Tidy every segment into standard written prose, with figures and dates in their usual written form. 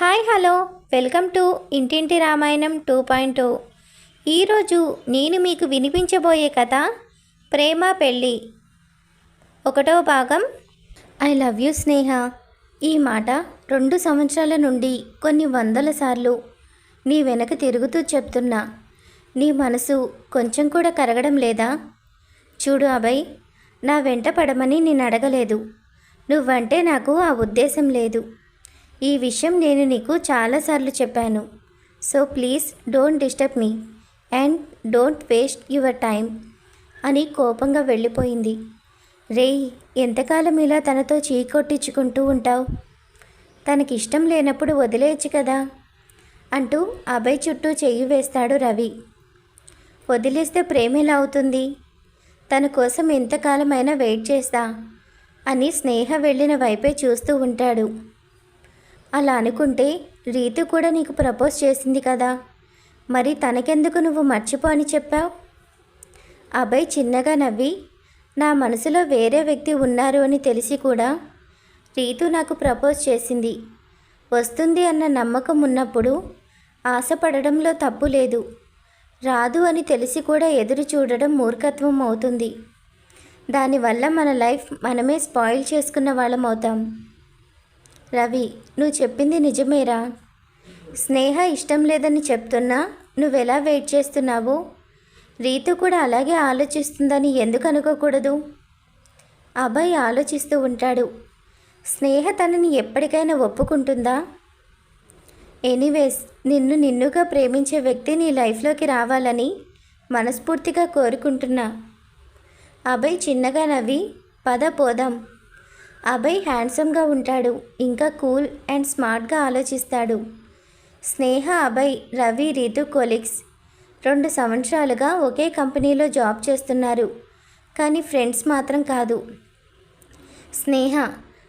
Hi hello welcome to ఇంటింటి రామాయణం 2.0. ఈరోజు నేను మీకు వినిపించబోయే కథ ప్రేమ పెళ్ళి 1వ భాగం. ఐ లవ్ యూ స్నేహ. ఈ మాట 2 సంవత్సరాల నుండి కొన్ని వందల సార్లు నీ వెనక తిరుగుతూ చెప్తున్నా. నీ మనసు కొంచెం కూడా కరగడం లేదా? చూడు అభయ్, నా వెంట పడమని నేను అడగలేదు. నువ్వంటే నాకు ఆ ఉద్దేశం లేదు. ఈ విషయం నేను నీకు చాలాసార్లు చెప్పాను. So please don't disturb me and don't waste your time అని కోపంగా వెళ్ళిపోయింది. రేయ్, ఎంతకాలం ఇలా తనతో చీకొట్టించుకుంటూ ఉంటావు? తనకిష్టం లేనప్పుడు వదిలేయచ్చు కదా అంటూ అభయ్ చుట్టూ చెయ్యి వేస్తాడు రవి. వదిలేస్తే ప్రేమ ఎలా అవుతుంది? తన కోసం ఎంతకాలమైనా వెయిట్ చేస్తా అని స్నేహ వెళ్ళిన వైపే చూస్తూ ఉంటాడు. అలా అనుకుంటే రీతు కూడా నీకు ప్రపోజ్ చేసింది కదా, మరి తనకెందుకు నువ్వు మర్చిపో అని చెప్పావు? అభయ్ చిన్నగా నవ్వి, నా మనసులో వేరే వ్యక్తి ఉన్నారు అని తెలిసి కూడా రీతు నాకు ప్రపోజ్ చేసింది. వస్తుంది అన్న నమ్మకం ఉన్నప్పుడు ఆశపడడంలో తప్పు లేదు. రాదు అని తెలిసి కూడా ఎదురు చూడడం మూర్ఖత్వం అవుతుంది. దానివల్ల మన లైఫ్ మనమే స్పాయిల్ చేసుకున్న వాళ్ళం అవుతాం. రవి, నువ్వు చెప్పింది నిజమేరా. స్నేహ ఇష్టం లేదని చెప్తున్నా నువ్వెలా వెయిట్ చేస్తున్నావు? రీతు కూడా అలాగే ఆలోచిస్తుందని ఎందుకు అనుకోకూడదు? అభయ్ ఆలోచిస్తూ ఉంటాడు. స్నేహ తనని ఎప్పటికైనా ఒప్పుకుంటుందా? ఎనీవేస్, నిన్నుగా ప్రేమించే వ్యక్తి నీ లైఫ్లోకి రావాలని మనస్ఫూర్తిగా కోరుకుంటున్నా. అభయ్ చిన్నగా నవ్వి, పద పోదాం. అభయ్ హ్యాండ్సమ్గా ఉంటాడు, ఇంకా కూల్ అండ్ స్మార్ట్గా ఆలోచిస్తాడు. స్నేహ, అభయ్, రవి, రీతు కొలీగ్స్. 2 సంవత్సరాలుగా ఒకే కంపెనీలో జాబ్ చేస్తున్నారు, కానీ ఫ్రెండ్స్ మాత్రం కాదు. స్నేహ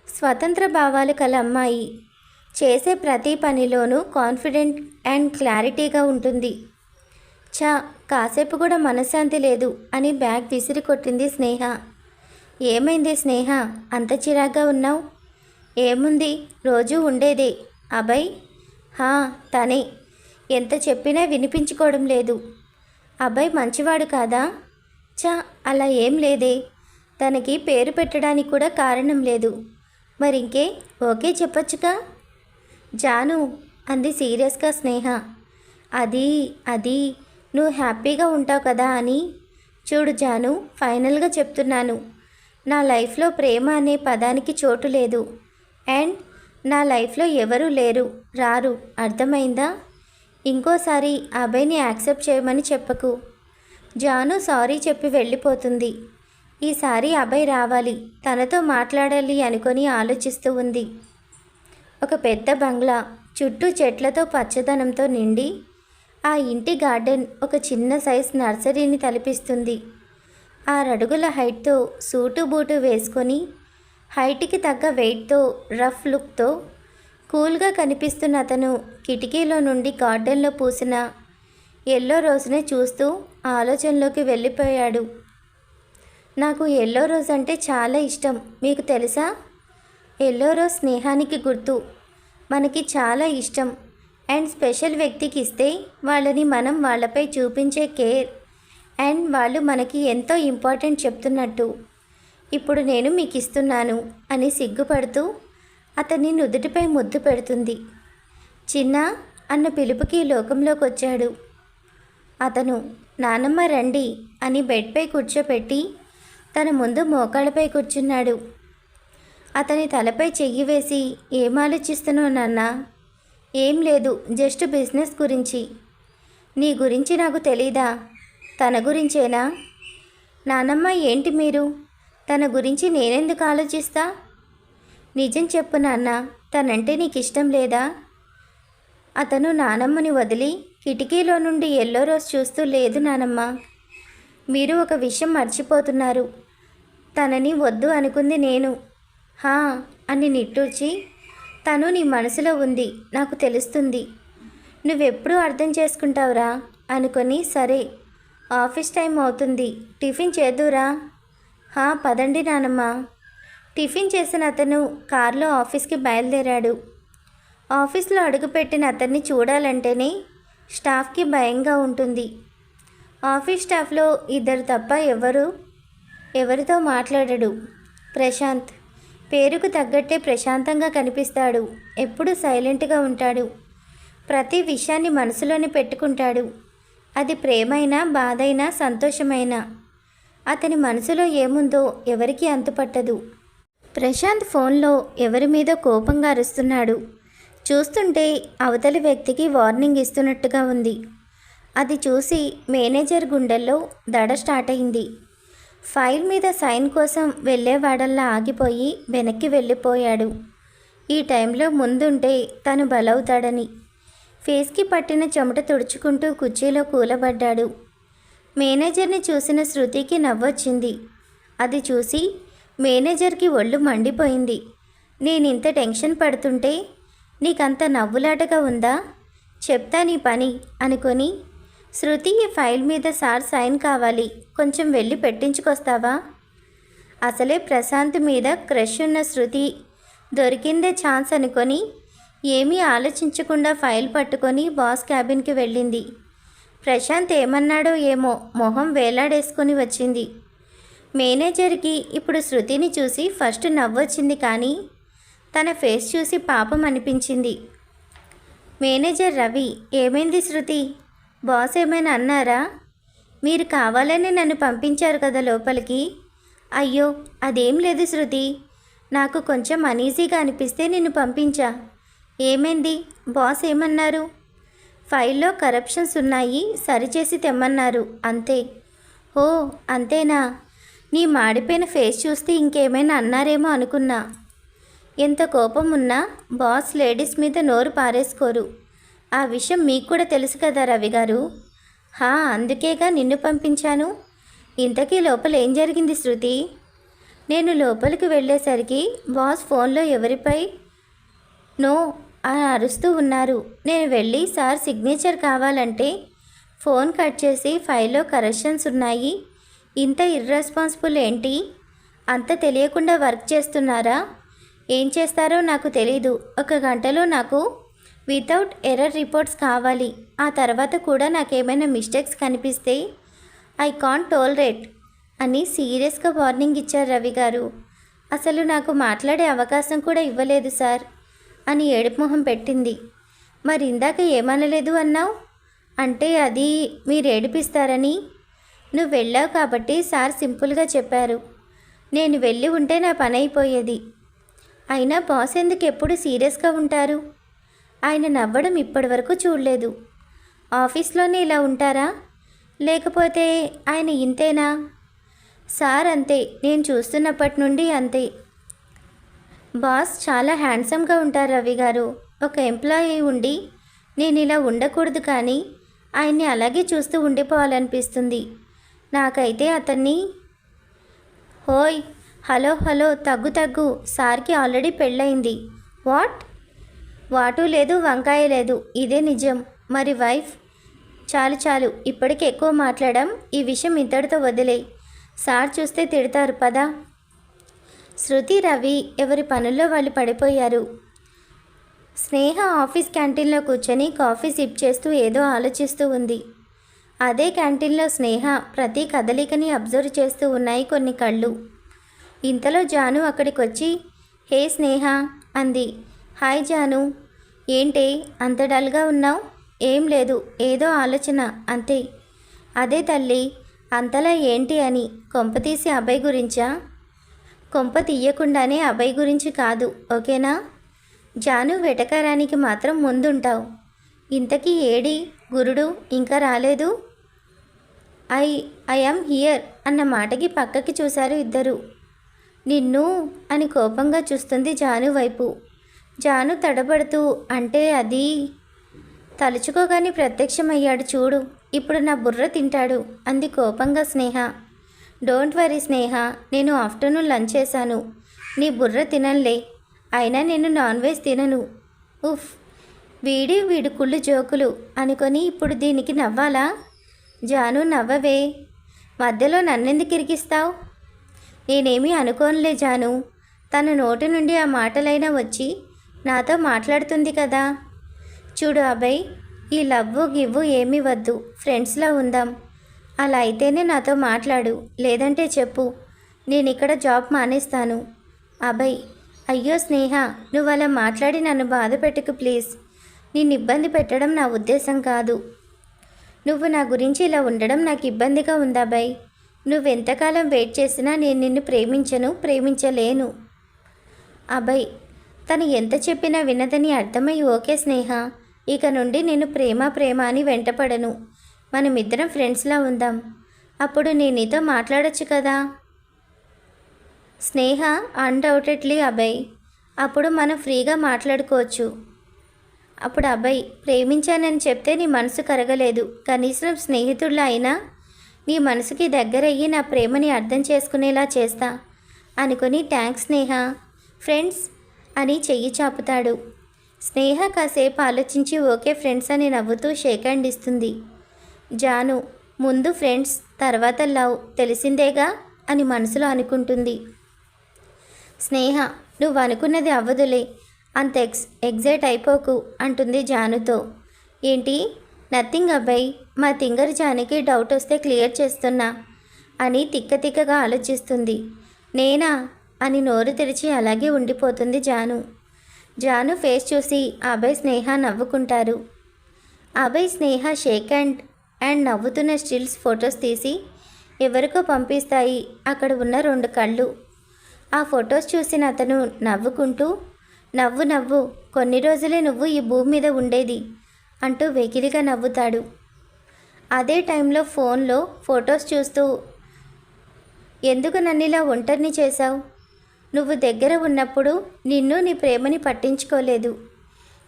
స్వతంత్ర భావాలు కల అమ్మాయి. చేసే ప్రతి పనిలోనూ కాన్ఫిడెంట్ అండ్ క్లారిటీగా ఉంటుంది. కాసేపు కూడా మనశ్శాంతి లేదు అని బ్యాగ్ విసిరి కొట్టింది స్నేహ. ఏమైంది స్నేహ, అంత చిరాగ్గా ఉన్నావు? ఏముంది, రోజూ ఉండేదే. అభయ్ తనే. ఎంత చెప్పినా వినిపించుకోవడం లేదు. అభయ్ మంచివాడు కాదా? అలా ఏం లేదే. తనకి పేరు పెట్టడానికి కూడా కారణం లేదు. మరింకే ఓకే చెప్పొచ్చుగా. జాను అంది సీరియస్గా స్నేహ. అది నువ్వు హ్యాపీగా ఉంటావు కదా అని. చూడు జాను, ఫైనల్గా చెప్తున్నాను, నా లైఫ్లో ప్రేమ అనే పదానికి చోటు లేదు. అండ్ నా లైఫ్లో ఎవరూ లేరు, రారు. అర్థమైందా? ఇంకోసారి అభయ్ని యాక్సెప్ట్ చేయమని చెప్పకు. జాను సారీ చెప్పి వెళ్ళిపోతుంది. ఈసారి అభయ్ రావాలి, తనతో మాట్లాడాలి అనుకొని ఆలోచిస్తూ ఉంది. ఒక పెద్ద బంగ్లా, చుట్టూ చెట్లతో పచ్చదనంతో నిండి ఆ ఇంటి గార్డెన్ ఒక చిన్న సైజ్ నర్సరీని తలపిస్తుంది. 6 అడుగుల హైట్తో సూటు బూటు వేసుకొని, హైట్కి తగ్గ వెయిట్తో, రఫ్ లుక్తో కూల్గా కనిపిస్తున్న అతను కిటికీలో నుండి గార్డెన్లో పూసిన ఎల్లో రోజ్నే చూస్తూ ఆలోచనలోకి వెళ్ళిపోయాడు. నాకు ఎల్లో రోజ్ అంటే చాలా ఇష్టం, మీకు తెలుసా? ఎల్లో రోజ్ స్నేహానికి గుర్తు. మనకి చాలా ఇష్టం అండ్ స్పెషల్ వ్యక్తికి ఇస్తే వాళ్ళని మనం వాళ్ళపై చూపించే కేర్ అండ్ వాళ్ళు మనకి ఎంతో ఇంపార్టెంట్ చెప్తున్నట్టు. ఇప్పుడు నేను మీకు ఇస్తున్నాను అని సిగ్గుపడుతూ అతన్ని నుదుటిపై ముద్దు పెడుతుంది. చిన్న అన్న పిలుపుకి లోకంలోకి వచ్చాడు అతను. నానమ్మ రండి అని బెడ్పై కూర్చోపెట్టి తన ముందు మోకాళ్ళపై కూర్చున్నాడు. అతని తలపై చెయ్యి వేసి, ఏం ఆలోచిస్తున్నావు నాన్న? ఏం లేదు, జస్ట్ బిజినెస్ గురించి. నీ గురించి నాకు తెలీదా? తన గురించేనా? నానమ్మ ఏంటి మీరు? తన గురించి నేనెందుకు ఆలోచిస్తా? నిజం చెప్పు నాన్న, తనంటే నీకు ఇష్టం లేదా? అతను నానమ్మని వదిలి కిటికీలో నుండి ఎల్లో రోజ్ చూస్తూ, లేదు నానమ్మ, మీరు ఒక విషయం మర్చిపోతున్నారు. తనని వద్దు అనుకుంది నేను. అని నిట్టూర్చి, తను నీ మనసులో ఉంది, నాకు తెలుస్తుంది. నువ్వెప్పుడు అర్థం చేసుకుంటావురా అనుకొని, సరే ఆఫీస్ టైం అవుతుంది, టిఫిన్ చేద్దురా? పదండి నానమ్మ. టిఫిన్ చేసిన అతను కారులో ఆఫీస్కి బయలుదేరాడు. ఆఫీస్లో అడుగుపెట్టిన అతన్ని చూడాలంటేనే స్టాఫ్కి భయంగా ఉంటుంది. ఆఫీస్ స్టాఫ్లో ఇద్దరు తప్ప ఎవరితో మాట్లాడడు. ప్రశాంత్ పేరుకు తగ్గట్టే ప్రశాంతంగా కనిపిస్తాడు. ఎప్పుడూ సైలెంట్గా ఉంటాడు. ప్రతి విషయాన్ని మనసులోనే పెట్టుకుంటాడు. అది ప్రేమైనా, బాధైనా, సంతోషమైనా అతని మనసులో ఏముందో ఎవరికీ అంతుపట్టదు. ప్రశాంత్ ఫోన్లో ఎవరి మీద కోపంగా అరుస్తున్నాడు. చూస్తుంటే అవతలి వ్యక్తికి వార్నింగ్ ఇస్తున్నట్టుగా ఉంది. అది చూసి మేనేజర్ గుండెల్లో దడ స్టార్ట్ అయింది. ఫైల్ మీద సైన్ కోసం వెళ్ళేవాడల్లా ఆగిపోయి వెనక్కి వెళ్ళిపోయాడు. ఈ టైంలో ముందుంటే తను బలవుతాడని ఫేస్కి పట్టిన చెమట తుడుచుకుంటూ కుర్చీలో కూలబడ్డాడు. మేనేజర్ని చూసిన శృతికి నవ్వొచ్చింది. అది చూసి మేనేజర్కి ఒళ్ళు మండిపోయింది. నేనింత టెన్షన్ పడుతుంటే నీకంత నవ్వులాటగా ఉందా? చెప్తా నీ పని అనుకొని, శృతి ఈ ఫైల్ మీద సార్ సైన్ కావాలి, కొంచెం వెళ్ళి పెట్టించుకొస్తావా? అసలే ప్రశాంత్ మీద క్రష్ ఉన్న శృతి దొరికిందే ఛాన్స్ అనుకొని ఏమీ ఆలోచించకుండా ఫైల్ పట్టుకొని బాస్ క్యాబిన్కి వెళ్ళింది. ప్రశాంత్ ఏమన్నాడో ఏమో మొహం వేలాడేసుకొని వచ్చింది. మేనేజర్కి ఇప్పుడు శృతిని చూసి ఫస్ట్ నవ్వొచ్చింది, కానీ తన ఫేస్ చూసి పాపం అనిపించింది. మేనేజర్ రవి, ఏమైంది శృతి? బాస్ ఏమైనా అన్నారా? మీరు కావాలని నన్ను పంపించారు కదా లోపలికి. అయ్యో అదేం లేదు శృతి, నాకు కొంచెం అనీజీగా అనిపిస్తే నిన్ను పంపించా. ఏమైంది? బాస్ ఏమన్నారు? ఫైల్లో కరప్షన్స్ ఉన్నాయి, సరిచేసి తెమ్మన్నారు, అంతే. ఓ అంతేనా? నీ మాడిపోయిన ఫేస్ చూస్తే ఇంకేమైనా అన్నారేమో అనుకున్నా. ఎంత కోపం ఉన్నా బాస్ లేడీస్ మీద నోరు పారేసుకోరు. ఆ విషయం మీకు కూడా తెలుసు కదా రవి గారు. అందుకేగా నిన్ను పంపించాను. ఇంతకీ లోపల ఏం జరిగింది శృతి? నేను లోపలికి వెళ్ళేసరికి బాస్ ఫోన్లో ఎవరిపై నో అని అరుస్తూ ఉన్నారు. నేను వెళ్ళి సార్ సిగ్నేచర్ కావాలంటే ఫోన్ కట్ చేసి ఫైల్లో కరెక్షన్స్ ఉన్నాయి. ఇంత ఇర్రెస్పాన్సిబుల్ ఏంటి? అంత తెలియకుండా వర్క్ చేస్తున్నారా? ఏం చేస్తారో నాకు తెలీదు. 1 గంటలో నాకు వితౌట్ ఎర్రర్ రిపోర్ట్స్ కావాలి. ఆ తర్వాత కూడా నాకేమైనా మిస్టేక్స్ కనిపిస్తే ఐ కాంట్ టోలరేట్ అని సీరియస్గా వార్నింగ్ ఇచ్చారు రవి గారు. అసలు నాకు మాట్లాడే అవకాశం కూడా ఇవ్వలేదు సార్ అని ఏడుపు మొహం పెట్టింది. మరి ఇందాక ఏమనలేదు అన్నావు? అంటే అది మీరు ఏడిపిస్తారని. నువ్వు వెళ్ళావు కాబట్టి సార్ సింపుల్గా చెప్పారు. నేను వెళ్ళి ఉంటే నా పని అయిపోయేది. అయినా బాస్ ఎందుకు ఎప్పుడు సీరియస్గా ఉంటారు? ఆయన నవ్వడం ఇప్పటివరకు చూడలేదు. ఆఫీస్లోనే ఇలా ఉంటారా? లేకపోతే ఆయన ఇంతేనా? సార్ అంతే, నేను చూస్తున్నప్పటి నుండి అంతే. బాస్ చాలా హ్యాండ్సమ్గా ఉంటారు రవి గారు. ఒక ఎంప్లాయీ ఉండి నేను ఇలా ఉండకూడదు, కానీ ఆయన్ని అలాగే చూస్తూ ఉండిపోవాలనిపిస్తుంది. నాకైతే అతన్ని హోయ్ హలో తగ్గు సార్కి ఆల్రెడీ పెళ్ళయింది. వాటు లేదు, వంకాయ లేదు, ఇదే నిజం. మరి వైఫ్? చాలు ఇప్పటికి ఎక్కువ మాట్లాడాం. ఈ విషయం ఇద్దరితో వదిలే. సార్ చూస్తే తిడతారు, పదా. శృతి రవి ఎవరి పనుల్లో వాళ్ళు పడిపోయారు. స్నేహ ఆఫీస్ క్యాంటీన్లో కూర్చొని కాఫీ సిప్ చేస్తూ ఏదో ఆలోచిస్తూ ఉంది. అదే క్యాంటీన్లో స్నేహ ప్రతి కదలికని అబ్జర్వ్ చేస్తూ ఉన్నాయి కొన్ని కళ్ళు. ఇంతలో జాను అక్కడికి వచ్చి, హే స్నేహ అంది. హాయ్ జాను, ఏంటే అంత డల్గా ఉన్నావు? ఏం లేదు, ఏదో ఆలోచన అంతే. అదే తల్లి, అంతలా ఏంటి అని. కొంప తీసి అబ్బాయి గురించా? కొంప తీయకుండానే అబ్బాయి గురించి కాదు, ఓకేనా? జాను వెటకారానికి మాత్రం ముందుంటావు. ఇంతకీ ఏడి గురుడు ఇంకా రాలేదు? ఐ యామ్ హియర్ అన్న మాటకి పక్కకి చూశారు ఇద్దరు. నిన్ను అని కోపంగా చూస్తుంది జాను వైపు. జాను తడబడుతూ, అంటే అది తలుచుకోగానే ప్రత్యక్షమయ్యాడు చూడు, ఇప్పుడు నా బుర్ర తింటాడు అంది కోపంగా స్నేహ. డోంట్ వరీ స్నేహ, నేను ఆఫ్టర్నూన్ లంచ్ చేశాను. నీ బుర్ర తిననులే. అయినా నేను నాన్ వెజ్ తినను. ఉఫ్, వీడు కుళ్ళు జోకులు అనుకొని ఇప్పుడు దీనికి నవ్వాలా? జాను నవ్వవే, మధ్యలో నన్నెందుకు ఇరికిస్తావు? నేనేమీ అనుకోనులే జాను. తన నోటి నుండి ఆ మాటలైనా వచ్చి నాతో మాట్లాడుతుంది కదా. చూడు అభయ్, ఈ లవ్వు గివ్వు ఏమీ వద్దు, ఫ్రెండ్స్లా ఉందాం. అలా అయితేనే నాతో మాట్లాడు, లేదంటే చెప్పు, నేను ఇక్కడ జాబ్ మానేస్తాను. అభయ్, అయ్యో స్నేహ, నువ్వు అలా మాట్లాడి నన్ను బాధ పెట్టుకు ప్లీజ్. నిన్ను ఇబ్బంది పెట్టడం నా ఉద్దేశం కాదు. నువ్వు నా గురించి ఇలా ఉండడం నాకు ఇబ్బందిగా ఉంది అభయ్. నువ్వెంతకాలం వెయిట్ చేసినా నేను నిన్ను ప్రేమించలేను. అభయ్, తను ఎంత చెప్పినా వినదని అర్థమై ఓకే స్నేహ, ఇక నుండి నేను ప్రేమ అని వెంటపడను. మనమిద్దరం ఫ్రెండ్స్లా ఉందాం. అప్పుడు నేను నీతో మాట్లాడొచ్చు కదా. స్నేహ, అన్డౌటెడ్లీ అభయ్, అప్పుడు మనం ఫ్రీగా మాట్లాడుకోవచ్చు. అప్పుడు అభయ్, ప్రేమించానని చెప్తే నీ మనసు కరగలేదు, కనీసం స్నేహితుడిలా అయినా నీ మనసుకి దగ్గరయ్యి నా ప్రేమని అర్థం చేసుకునేలా చేస్తా అనుకుని థ్యాంక్స్ స్నేహ, ఫ్రెండ్స్ అని చెయ్యి చాపుతాడు. స్నేహ కాసేపు ఆలోచించి ఓకే ఫ్రెండ్స్ అని నవ్వుతూ షేక్ హ్యాండ్ ఇస్తుంది. జాను, ముందు ఫ్రెండ్స్, తర్వాత లవ్, తెలిసిందేగా అని మనసులో అనుకుంటుంది. స్నేహ, నువ్వు అనుకున్నది అవ్వదులే, అంత ఎగ్జైట్ అయిపోకు అంటుంది జానుతో. ఏంటి? నథింగ్ అబ్బాయి, మా తింగరి జానికి డౌట్ వస్తే క్లియర్ చేస్తున్నా అని తిక్కగా ఆలోచిస్తుంది. నేనా అని నోరు తెరిచి అలాగే ఉండిపోతుంది జాను ఫేస్ చూసి అభయ్ స్నేహ నవ్వుకుంటారు. అభయ్ స్నేహ షేక్ అండ్ నవ్వుతున్న స్టిల్స్ ఫొటోస్ తీసి ఎవరికో పంపిస్తాయి. అక్కడ ఉన్న 2 కళ్ళు. ఆ ఫొటోస్ చూసిన అతను నవ్వుకుంటూ, నవ్వు కొన్ని రోజులే నువ్వు ఈ భూమి మీద ఉండేది అంటూ వెకిలిగా నవ్వుతాడు. అదే టైంలో ఫోన్లో ఫొటోస్ చూస్తూ, ఎందుకు నన్ను ఇలా ఒంటరిని చేశావు? నువ్వు దగ్గర ఉన్నప్పుడు నిన్ను నీ ప్రేమని పట్టించుకోలేదు.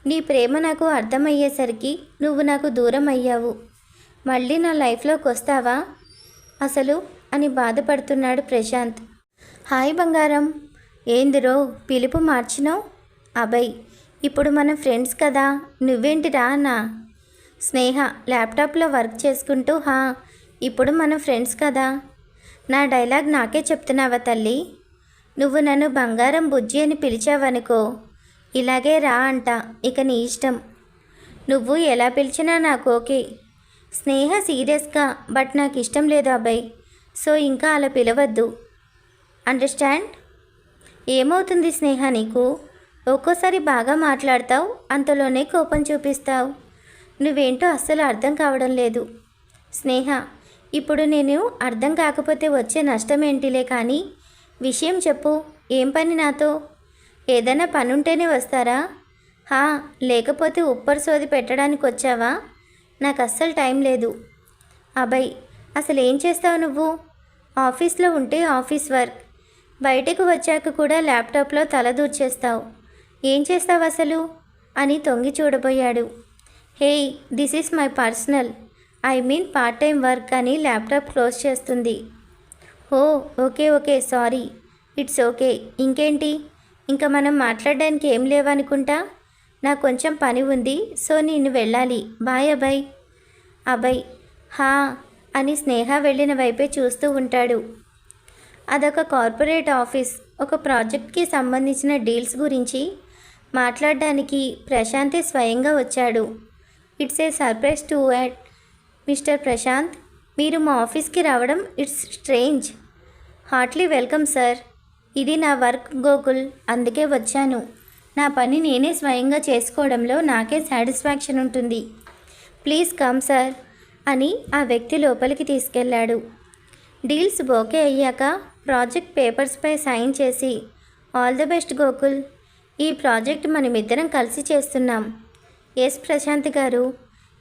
నీ ప్రేమ నాకు అర్థమయ్యేసరికి నువ్వు నాకు దూరం అయ్యావు. మళ్ళీ నా లైఫ్లోకి వస్తావా అసలు అని బాధపడుతున్నాడు ప్రశాంత్. హాయ్ బంగారం, ఏందిరో పిలుపు మార్చినావు? అభయ్, ఇప్పుడు మనం ఫ్రెండ్స్ కదా, నువ్వేంటిరా అన్నా. స్నేహ ల్యాప్టాప్లో వర్క్ చేసుకుంటూ, ఇప్పుడు మనం ఫ్రెండ్స్ కదా. నా డైలాగ్ నాకే చెప్తున్నావా తల్లి? నువ్వు నన్ను బంగారం బుజ్జి అని పిలిచావనుకో, ఇలాగే రా అంట, ఇక నీ ఇష్టం. నువ్వు ఎలా పిలిచినా నాకు ఓకే. స్నేహ సీరియస్గా, బట్ నాకు ఇష్టం లేదు అబ్బాయి, సో ఇంకా అలా పిలవద్దు, అండర్స్టాండ్? ఏమవుతుంది స్నేహ నీకు? ఒక్కోసారి బాగా మాట్లాడతావు, అంతలోనే కోపం చూపిస్తావు. నువ్వేంటో అస్సలు అర్థం కావడం లేదు. స్నేహ, ఇప్పుడు నేను అర్థం కాకపోతే వచ్చే నష్టం ఏంటిలే, కానీ విషయం చెప్పు. ఏం పని నాతో? ఏదైనా పనుంటేనే వస్తారా? లేకపోతే ఉప్పర్ సోది పెట్టడానికి వచ్చావా? నాకు అస్సలు టైం లేదు. అభయ్, అసలు ఏం చేస్తావు నువ్వు? ఆఫీస్లో ఉంటే ఆఫీస్ వర్క్, బయటకు వచ్చాక కూడా ల్యాప్టాప్లో తలదూర్చేస్తావు. ఏం చేస్తావు అసలు అని తొంగి చూడబోయాడు. Hey, this is my personal, I mean part time work అని ల్యాప్టాప్ క్లోజ్ చేస్తుంది. Okay sorry, it's okay. ఇంకేంటి, ఇంకా మనం మాట్లాడడానికి ఏం లేవనుకుంటా. నాకు కొంచెం పని ఉంది, సో నేను వెళ్ళాలి. బాయ్ అభయ్. అభయ్ అని స్నేహ వెళ్ళిన వైపే చూస్తూ ఉంటాడు. అదొక కార్పొరేట్ ఆఫీస్. ఒక ప్రాజెక్ట్కి సంబంధించిన డీల్స్ గురించి మాట్లాడడానికి ప్రశాంతే స్వయంగా వచ్చాడు. It's a surprise today Mister Prashant, మీరు మా ఆఫీస్కి రావడం it's strange. Heartly welcome sir. ఇది నా వర్క్ గోకుల్, అందుకే వచ్చాను. నా పని నేనే స్వయంగా చేసుకోవడంలో నాకే సాటిస్ఫాక్షన్ ఉంటుంది. ప్లీజ్ కమ్ సార్ అని ఆ వ్యక్తి లోపలికి తీసుకెళ్లాడు. డీల్స్ ఓకే అయ్యాక ప్రాజెక్ట్ పేపర్స్పై సైన్ చేసి, ఆల్ ది బెస్ట్ గోకుల్, ఈ ప్రాజెక్ట్ మనమిద్దరం కలిసి చేస్తున్నాం. ఎస్ ప్రశాంత్ గారు,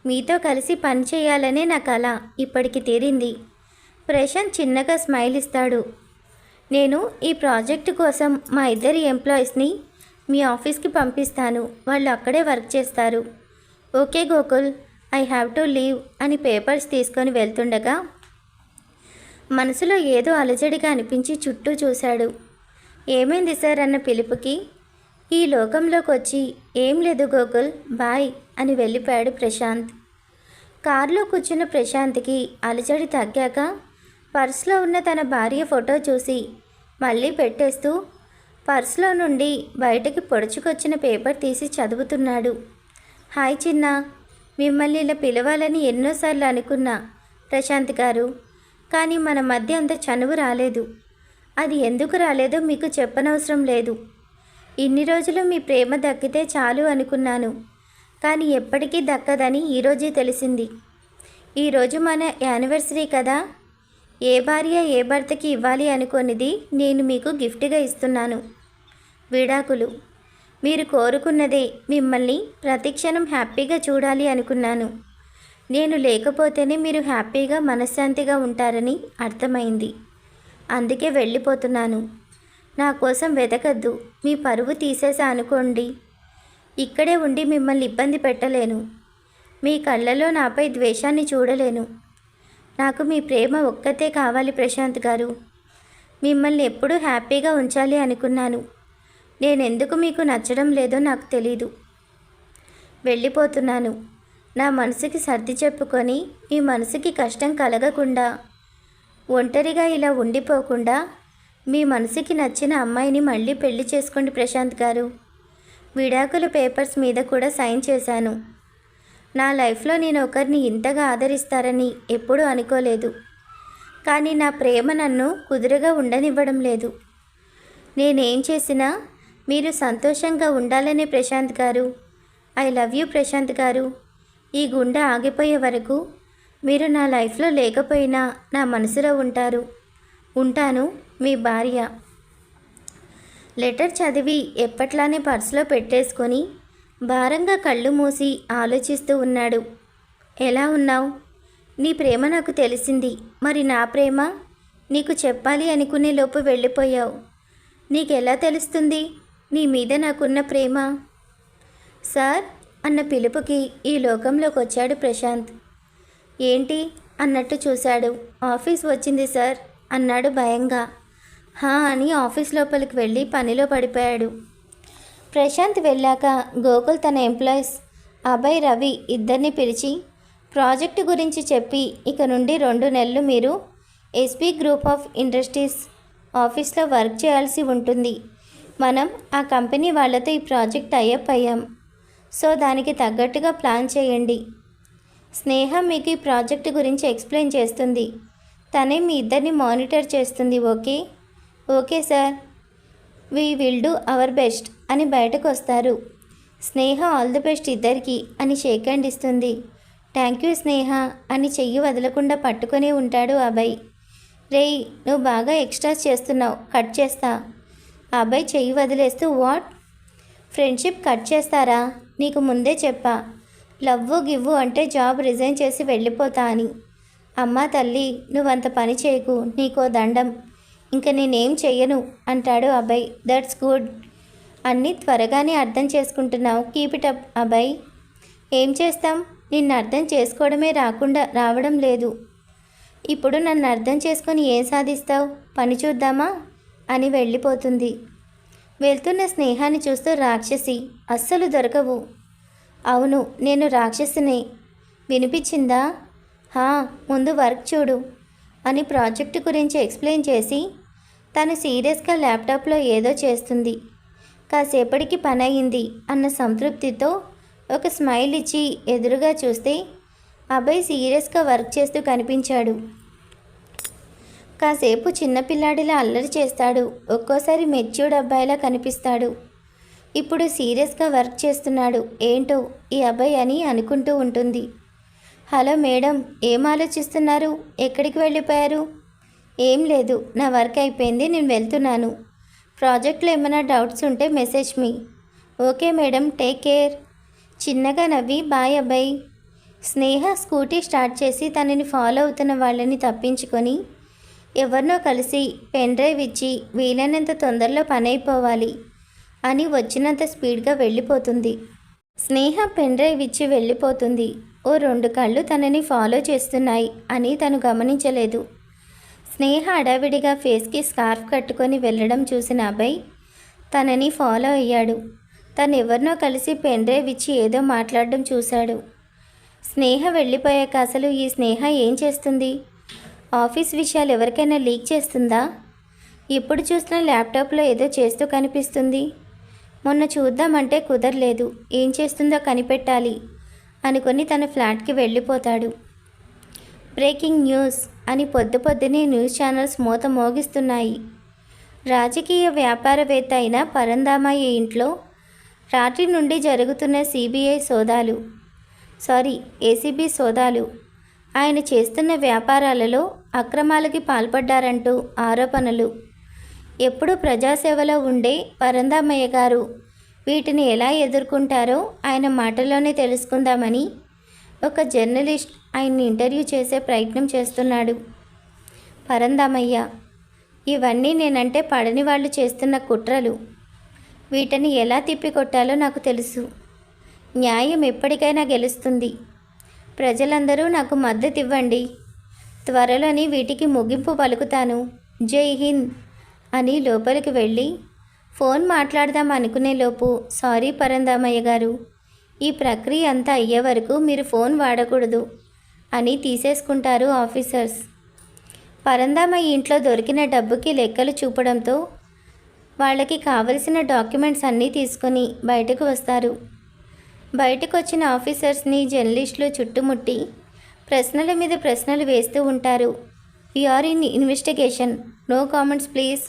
మీతో కలిసి పని చేయాలనే నా కల ఇప్పటికి తీరింది. ప్రశాంత్ చిన్నగా స్మైల్ ఇస్తాడు. నేను ఈ ప్రాజెక్టు కోసం మా 2 ఎంప్లాయీస్ని మీ ఆఫీస్కి పంపిస్తాను, వాళ్ళు అక్కడే వర్క్ చేస్తారు. Okay Gokul, I have to leave అని పేపర్స్ తీసుకొని వెళ్తుండగా మనసులో ఏదో అలజడిగా అనిపించి చుట్టూ చూశాడు. ఏమైంది సార్ అన్న పిలుపుకి ఈ లోకంలోకి వచ్చి, ఏం లేదు గోకుల్, బాయ్ అని వెళ్ళిపోయాడు ప్రశాంత్. కారులో కూర్చున్న ప్రశాంత్కి అలజడి తగ్గాక పర్సులో ఉన్న తన భార్య ఫోటో చూసి మళ్ళీ పెట్టేస్తూ, పర్సులో నుండి బయటకి పొడుచుకొచ్చిన పేపర్ తీసి చదువుతున్నాడు. హాయ్ చిన్న, మిమ్మల్ని ఇలా పిలవాలని ఎన్నోసార్లు అనుకున్నా ప్రశాంత్ గారు, కానీ మన మధ్య అంత చనువు రాలేదు. అది ఎందుకు రాలేదో మీకు చెప్పనవసరం లేదు. ఇన్ని రోజులు మీ ప్రేమ దక్కితే చాలు అనుకున్నాను, కానీ ఎప్పటికీ దక్కదని ఈరోజే తెలిసింది. ఈరోజు మన యానివర్సరీ కదా, ఏ భార్య ఏ భర్తకి ఇవ్వాలి అనుకున్నది నేను మీకు గిఫ్ట్గా ఇస్తున్నాను. విడాకులు. మీరు కోరుకున్నదే. మిమ్మల్ని ప్రతిక్షణం హ్యాపీగా చూడాలి అనుకున్నాను. నేను లేకపోతేనే మీరు హ్యాపీగా మనశ్శాంతిగా ఉంటారని అర్థమైంది. అందుకే వెళ్ళిపోతున్నాను. నా కోసం వెతకద్దు. మీ పరువు తీసేసా అనుకోండి. ఇక్కడే ఉండి మిమ్మల్ని ఇబ్బంది పెట్టలేను. మీ కళ్ళలో నాపై ద్వేషాన్ని చూడలేను. నాకు మీ ప్రేమ ఒక్కతే కావాలి ప్రశాంత్ గారు. మిమ్మల్ని ఎప్పుడూ హ్యాపీగా ఉంచాలి అనుకున్నాను. నేనెందుకు మీకు నచ్చడం లేదో నాకు తెలీదు. వెళ్ళిపోతున్నాను. నా మనసుకి సర్ది చెప్పుకొని మీ మనసుకి కష్టం కలగకుండా, ఒంటరిగా ఇలా ఉండిపోకుండా మీ మనసుకి నచ్చిన అమ్మాయిని మళ్ళీ పెళ్లి చేసుకోండి ప్రశాంత్ గారు. విడాకుల పేపర్స్ మీద కూడా సైన్ చేశాను. నా లైఫ్లో నేను ఒకరిని ఇంతగా ఆదరిస్తారని ఎప్పుడూ అనుకోలేదు. కానీ నా ప్రేమ నన్ను కుదురుగా ఉండనివ్వడం లేదు. నేనేం చేసినా మీరు సంతోషంగా ఉండాలనే ప్రశాంత్ గారు. ఐ లవ్ యూ ప్రశాంత్ గారు. ఈ గుండె ఆగిపోయే వరకు మీరు నా లైఫ్లో లేకపోయినా నా మనసులో ఉంటారు. ఉంటాను, మీ భార్య. లెటర్ చదివి ఎప్పట్లానే పర్సులో పెట్టేసుకొని భారంగా కళ్ళు మూసి ఆలోచిస్తూ ఉన్నాడు. ఎలా ఉన్నావు? నీ ప్రేమ నాకు తెలిసింది. మరి నా ప్రేమ నీకు చెప్పాలి అనుకునే లోపు వెళ్ళిపోయావు. నీకెలా తెలుస్తుంది నీ మీద నాకున్న ప్రేమ? సార్ అన్న పిలుపుకి ఈ లోకంలోకి వచ్చాడు ప్రశాంత్. ఏంటి అన్నట్టు చూశాడు. ఆఫీస్ వచ్చింది సార్ అన్నాడు భయంగా. హా అని ఆఫీస్ లోపలికి వెళ్ళి పనిలో పడిపోయాడు. ప్రశాంత్ వెళ్ళాక గోకుల్ తన ఎంప్లాయీస్ అభయ్, రవి ఇద్దరిని పిలిచి ప్రాజెక్టు గురించి చెప్పి, ఇక నుండి 2 నెలలు మీరు ఎస్పీ గ్రూప్ ఆఫ్ ఇండస్ట్రీస్ ఆఫీస్లో వర్క్ చేయాల్సి ఉంటుంది. మనం ఆ కంపెనీ వాళ్ళతో ఈ ప్రాజెక్ట్ టైఅప్ అయ్యాం. సో దానికి తగ్గట్టుగా ప్లాన్ చేయండి. స్నేహ మీకు ఈ ప్రాజెక్టు గురించి ఎక్స్ప్లెయిన్ చేస్తుంది. తనే మీ ఇద్దరిని మానిటర్ చేస్తుంది. Okay? Okay sir, we will do our best అని బయటకు వస్తారు. స్నేహ ఆల్ ది బెస్ట్ ఇద్దరికి అని షేక్ హ్యాండ్ ఇస్తుంది. థ్యాంక్ యూ స్నేహ అని చెయ్యి వదలకుండా పట్టుకొని ఉంటాడు అభయ్. రేయ్, నువ్వు బాగా ఎక్స్ట్రాస్ చేస్తున్నావు, కట్ చేస్తా. అభయ్ చెయ్యి వదిలేస్తూ వాట్? ఫ్రెండ్షిప్ కట్ చేస్తారా? నీకు ముందే చెప్పా, లవ్వు గివ్వు అంటే జాబ్ రిజైన్ చేసి వెళ్ళిపోతా అని. అమ్మా తల్లి, నువ్వంత పని చేయకు, నీకో దండం. ఇంక నేనేం చెయ్యను అంటాడు అభయ్. That's good. అన్నీ త్వరగానే అర్థం చేసుకుంటున్నావు. Keep it up Abhay. ఏం చేస్తాం, నిన్ను అర్థం చేసుకోవడమే రావడం లేదు. ఇప్పుడు నన్ను అర్థం చేసుకొని ఏం సాధిస్తావు? పని చూద్దామా అని వెళ్ళిపోతుంది. వెళ్తున్న స్నేహాన్ని చూస్తూ రాక్షసి, అస్సలు దొరకవు. అవును, నేను రాక్షసిని. వినిపించిందా? హా, ముందు వర్క్ చూడు అని ప్రాజెక్టు గురించి ఎక్స్ప్లెయిన్ చేసి తను సీరియస్గా ల్యాప్టాప్లో ఏదో చేస్తుంది. కాసేపటికి పని అయింది అన్న సంతృప్తితో ఒక స్మైల్ ఇచ్చి ఎదురుగా చూస్తే అభయ్ సీరియస్గా వర్క్ చేస్తూ కనిపించాడు. కాసేపు చిన్నపిల్లాడిలా అల్లరి చేస్తాడు, ఒక్కోసారి మెచ్యూర్డ్ అబ్బాయిలా కనిపిస్తాడు. ఇప్పుడు సీరియస్గా వర్క్ చేస్తున్నాడు. ఏంటో ఈ అబ్బాయి అని అనుకుంటూ ఉంటుంది. హలో మేడం, ఏం ఆలోచిస్తున్నారు? ఎక్కడికి వెళ్ళిపోయారు? ఏం లేదు, నా వర్క్ అయిపోయింది, నేను వెళ్తున్నాను. ప్రాజెక్ట్లో ఏమైనా డౌట్స్ ఉంటే message me. Okay madam, take care. చిన్నగా నవ్వి బాయ్ అబ్బాయి. స్నేహ స్కూటీ స్టార్ట్ చేసి తనని ఫాలో అవుతున్న వాళ్ళని తప్పించుకొని ఎవరినో కలిసి పెన్ డ్రైవ్ ఇచ్చి వీలైనంత తొందరలో పని అయిపోవాలి అని వచ్చినంత స్పీడ్గా వెళ్ళిపోతుంది. స్నేహ పెన్ డ్రైవ్ ఇచ్చి వెళ్ళిపోతుంది. ఓ 2 కళ్ళు తనని ఫాలో చేస్తున్నాయి అని తను గమనించలేదు. స్నేహ హడావిడిగా ఫేస్కి స్కార్ఫ్ కట్టుకొని వెళ్ళడం చూసిన అభయ్ తనని ఫాలో అయ్యాడు. తను ఎవరినో కలిసి పెన్ డ్రైవ్ ఇచ్చి ఏదో మాట్లాడడం చూశాడు. స్నేహ వెళ్ళిపోయాక అసలు ఈ స్నేహ ఏం చేస్తుంది? ఆఫీస్ విషయాలు ఎవరికైనా లీక్ చేస్తుందా? ఇప్పుడు చూసిన ల్యాప్టాప్లో ఏదో చేస్తూ కనిపిస్తుంది. మొన్న చూద్దామంటే కుదరలేదు. ఏం చేస్తుందో కనిపెట్టాలి అనుకుని తన ఫ్లాట్కి వెళ్ళిపోతాడు. బ్రేకింగ్ న్యూస్ అని పొద్దునే న్యూస్ ఛానల్స్ మోత మోగిస్తున్నాయి. రాజకీయ వ్యాపారవేత్త అయిన పరంధామయ్య ఇంట్లో రాత్రి నుండి జరుగుతున్న ఏసీబీ సోదాలు, ఆయన చేస్తున్న వ్యాపారాలలో అక్రమాలకి పాల్పడ్డారంటూ ఆరోపణలు. ఎప్పుడూ ప్రజాసేవలో ఉండే పరంధామయ్య గారు వీటిని ఎలా ఎదుర్కొంటారో ఆయన మాటల్లోనే తెలుసుకుందామని ఒక జర్నలిస్ట్ ఆయన్ని ఇంటర్వ్యూ చేసే ప్రయత్నం చేస్తున్నాడు. పరంధామయ్య, ఇవన్నీ నేనంటే పడని వాళ్ళు చేస్తున్న కుట్రలు. వీటిని ఎలా తిప్పికొట్టాలో నాకు తెలుసు. న్యాయం ఎప్పటికైనా గెలుస్తుంది. ప్రజలందరూ నాకు మద్దతు ఇవ్వండి. త్వరలోని వీటికి ముగింపు పలుకుతాను. జై హింద్ అని లోపలికి వెళ్ళి ఫోన్ మాట్లాడదాం అనుకునేలోపు, సారీ పరంధామయ్య గారు, ఈ ప్రక్రియ అంతా అయ్యే వరకు మీరు ఫోన్ వాడకూడదు అని తీసేసుకుంటారు ఆఫీసర్స్. పరంధామయ్య ఇంట్లో దొరికిన డబ్బుకి లెక్కలు చూపడంతో వాళ్ళకి కావలసిన డాక్యుమెంట్స్ అన్నీ తీసుకొని బయటకు వస్తారు. బయటకు వచ్చిన ఆఫీసర్స్ని జర్నలిస్టులు చుట్టుముట్టి ప్రశ్నల మీద ప్రశ్నలు వేస్తూ ఉంటారు. We are in investigation, no comments please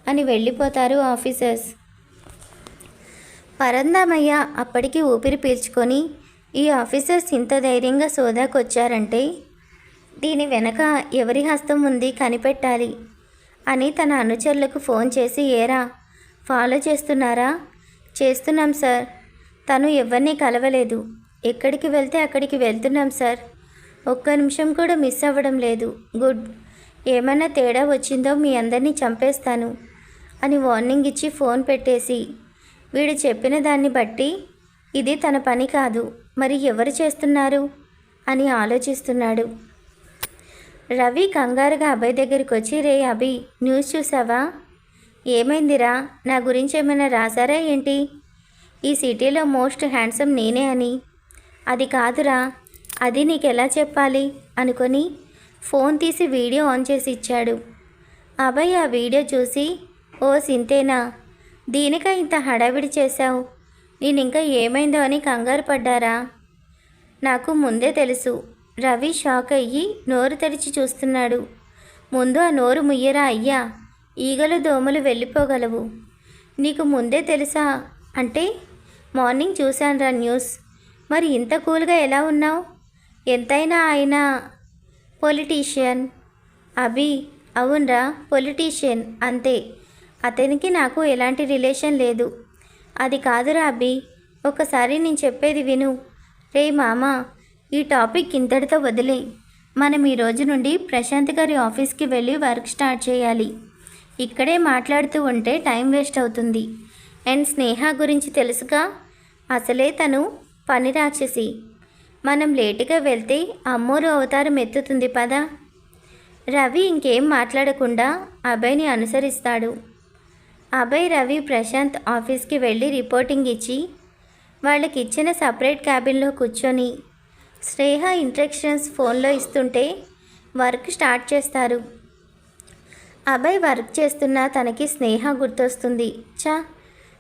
అని వెళ్ళిపోతారు ఆఫీసర్స్. పరంధామయ్య అప్పటికి ఊపిరి పీల్చుకొని, ఈ ఆఫీసర్స్ ఇంత ధైర్యంగా సోదాకొచ్చారంటే దీని వెనక ఎవరి హస్తం ఉంది కనిపెట్టాలి అని తన అనుచరులకు ఫోన్ చేసి, ఏరా ఫాలో చేస్తున్నారా? చేస్తున్నాం సార్. తను ఎవరిని కలవలేదు. ఎక్కడికి వెళ్తే అక్కడికి వెళ్తున్నాం సార్. ఒక్క నిమిషం కూడా మిస్ అవ్వడం లేదు. గుడ్. ఏమైనా తేడా వచ్చిందో మీ అందరినీ చంపేస్తాను అని వార్నింగ్ ఇచ్చి ఫోన్ పెట్టేసి, వీడు చెప్పిన దాన్ని బట్టి ఇది తన పని కాదు, మరి ఎవరు చేస్తున్నారు అని ఆలోచిస్తున్నాడు. రవి కంగారుగా అభయ్ దగ్గరికి వచ్చి, రే అభి, న్యూస్ చూసావా? ఏమైందిరా? నా గురించి ఏమైనా రాశారా ఏంటి? ఈ సిటీలో మోస్ట్ హ్యాండ్సమ్ నేనే అని. అది కాదురా, అది నీకెలా చెప్పాలి అనుకొని ఫోన్ తీసి వీడియో ఆన్ చేసి ఇచ్చాడు. అభయ్ ఆ వీడియో చూసి, ఓ సింతేనా, దీనికా ఇంత హడావిడి చేశావు? నేను ఇంకా ఏమైందో అని కంగారు పడ్డారా? నాకు ముందే తెలుసు. రవి షాక్ అయ్యి నోరు తెరిచి చూస్తున్నాడు. ముందు ఆ నోరు ముయ్యరా అయ్యా, ఈగలు దోమలు వెళ్ళిపోగలవు. నీకు ముందే తెలుసా అంటే? మార్నింగ్ చూశానురా న్యూస్. మరి ఇంత కూల్గా ఎలా ఉన్నావు? ఎంతైనా ఆయన పొలిటీషియన్. అభి, అవునరా, పొలిటీషియన్ అంతే. అతనికి నాకు ఎలాంటి రిలేషన్ లేదు. అది కాదురా అభి, ఒకసారి నేను చెప్పేది విను. రే మామా, ఈ టాపిక్ ఇంతటితో వదిలే. మనం ఈ రోజు నుండి ప్రశాంత్ గారి ఆఫీస్కి వెళ్ళి వర్క్ స్టార్ట్ చేయాలి. ఇక్కడే మాట్లాడుతూ ఉంటే టైం వేస్ట్ అవుతుంది. అండ్ స్నేహ గురించి తెలుసుగా, అసలే తను పని రాక్షసి. మనం లేటుగా వెళ్తే అమ్మోరు అవతారం ఎత్తుతుంది పదా. రవి ఇంకేం మాట్లాడకుండా అభయ్ని అనుసరిస్తాడు. అభయ్, రవి, ప్రశాంత్ ఆఫీస్కి వెళ్ళి రిపోర్టింగ్ ఇచ్చి వాళ్ళకి ఇచ్చిన సపరేట్ క్యాబిన్లో కూర్చొని స్నేహ ఇన్స్ట్రక్షన్స్ ఫోన్లో ఇస్తుంటే వర్క్ స్టార్ట్ చేస్తారు. అభయ్ వర్క్ చేస్తున్నా తనకి స్నేహ గుర్తొస్తుంది. చా,